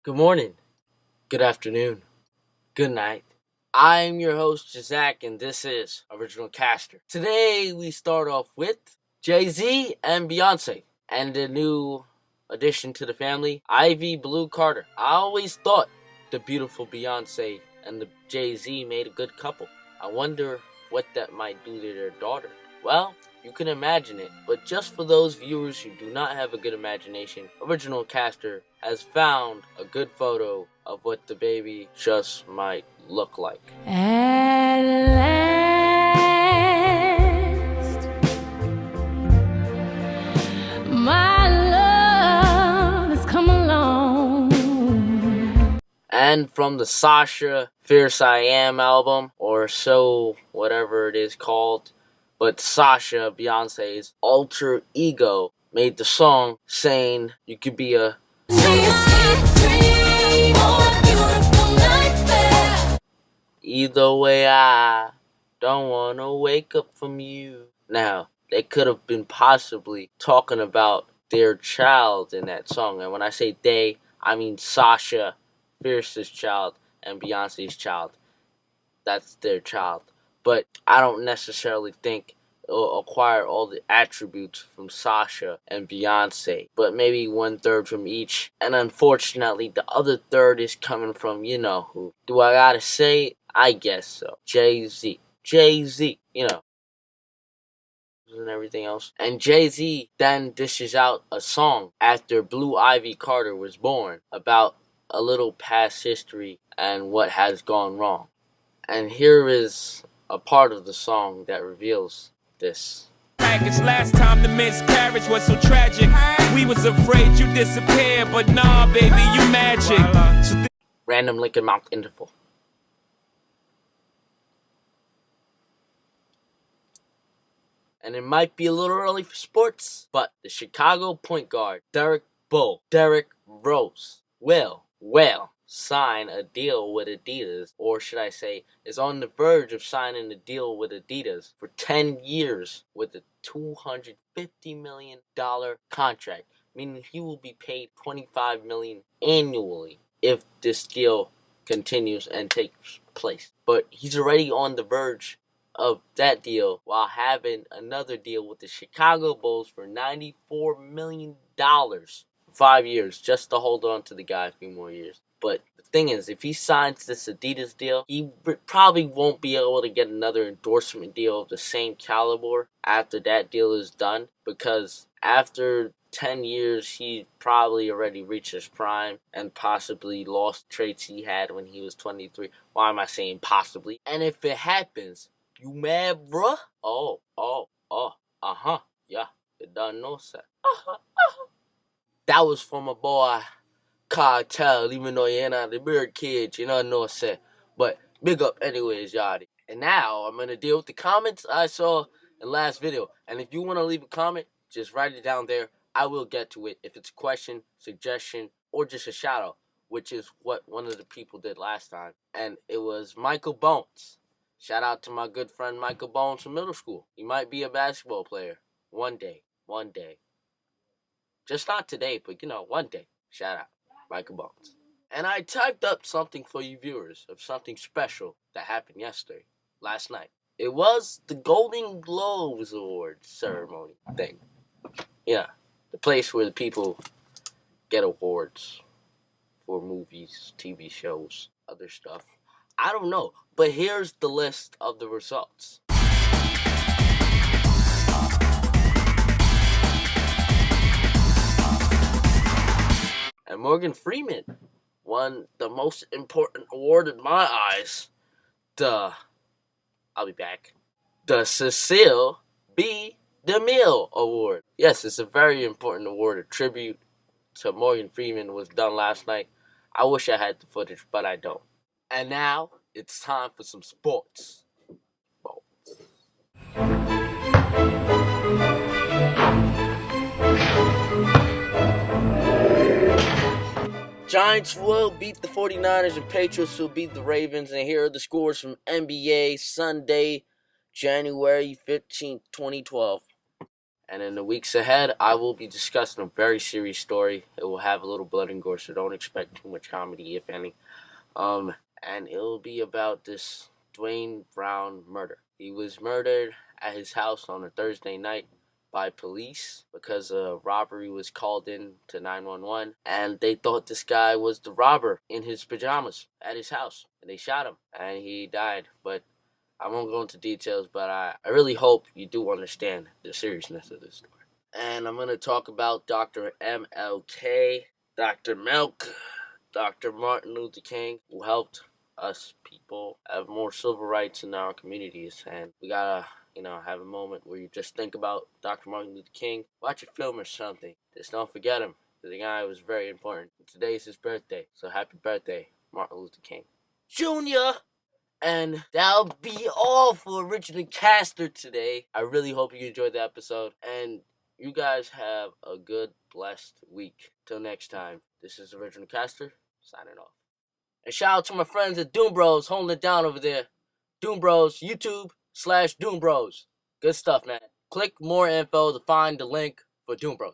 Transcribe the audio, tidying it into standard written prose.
Good morning, good afternoon, good night. I'm your host, Jazak, and this is Original Caster. Today we start off with Jay-Z and Beyonce, and the new addition to the family, Ivy Blue Carter. I always thought the beautiful Beyonce and the Jay-Z made a good couple. I wonder what that might do to their daughter. Well, you can imagine it, but just for those viewers who do not have a good imagination, Original Caster has found a good photo of what the baby just might look like. At last, my love has come along. And from the Sasha Fierce I Am album, or so whatever it is called, but Sasha, Beyonce's alter ego, made the song saying you could be a either way, I don't want to wake up from you. Now, they could have been possibly talking about their child in that song. And when I say they, I mean Sasha Fierce's child and Beyonce's child. That's their child. But I don't necessarily think it'll acquire all the attributes from Sasha and Beyonce, but maybe 1/3 from each. And unfortunately, the other third is coming from, you know who. Do I gotta say it? I guess so. Jay-Z. Jay-Z, you know. And everything else. And Jay-Z then dishes out a song after Blue Ivy Carter was born about a little past history and what has gone wrong. And here is a part of the song that reveals this. Last time the miscarriage was so tragic. We was afraid you disappeared, but nah, baby, you magic. Random Lincoln Mount interval. And it might be a little early for sports, but the Chicago point guard, Derek Rose, will sign a deal with Adidas, or should I say, is on the verge of signing a deal with Adidas for 10 years with a $250 million contract, meaning he will be paid $25 million annually if this deal continues and takes place. But he's already on the verge of that deal while having another deal with the Chicago Bulls for $94 million for 5 years just to hold on to the guy a few more years. But the thing is, if he signs this Adidas deal, he probably won't be able to get another endorsement deal of the same caliber after that deal is done, because after 10 years, he probably already reached his prime and possibly lost traits he had when he was 23. Why am I saying possibly? And if it happens, you mad, bruh? Yeah, you done know, sir. That was from a boy, Cartel, even though you're not the bird kid, you know what I'm saying? But big up anyways, yachty. And now I'm going to deal with the comments I saw in the last video. And if you want to leave a comment, just write it down there. I will get to it if it's a question, suggestion, or just a shout out, which is what one of the people did last time. And it was Michael Bones. Shout out to my good friend Michael Bones from middle school. He might be a basketball player one day. Just not today, but one day. Shout out, Michael Bones. And I typed up something for you viewers of something special that happened last night. It was the Golden Globes Awards ceremony thing. Yeah, the place where the people get awards for movies, TV shows, other stuff. I don't know, but here's the list of the results. And Morgan Freeman won the most important award in my eyes, I'll be back, the Cecil B. DeMille Award. Yes, it's a very important award. A tribute to Morgan Freeman was done last night. I wish I had the footage, but I don't. And now, it's time for some sports. Giants will beat the 49ers and Patriots will beat the Ravens. And here are the scores from NBA Sunday, January 15th, 2012. And in the weeks ahead, I will be discussing a very serious story. It will have a little blood and gore, so don't expect too much comedy, if any. And it will be about this Dwayne Brown murder. He was murdered at his house on a Thursday night by police because a robbery was called in to 911, and they thought this guy was the robber in his pajamas at his house, and they shot him, and he died. But I won't go into details, but I really hope you do understand the seriousness of this story. And I'm going to talk about Dr. MLK, Dr. Milk, Dr. Martin Luther King, who helped us people have more civil rights in our communities. And we gotta, have a moment where you just think about Dr. Martin Luther King, watch a film or something. Just don't forget him. The guy was very important. Today's his birthday, so happy birthday, Martin Luther King Jr. And that'll be all for Original Caster today. I really hope you enjoyed the episode. And you guys have a good, blessed week. Till next time, this is Original Caster, signing off. And shout out to my friends at Dhoom Bros, holding it down over there. Dhoom Bros, YouTube/Dhoom Bros. Good stuff, man. Click more info to find the link for Dhoom Bros.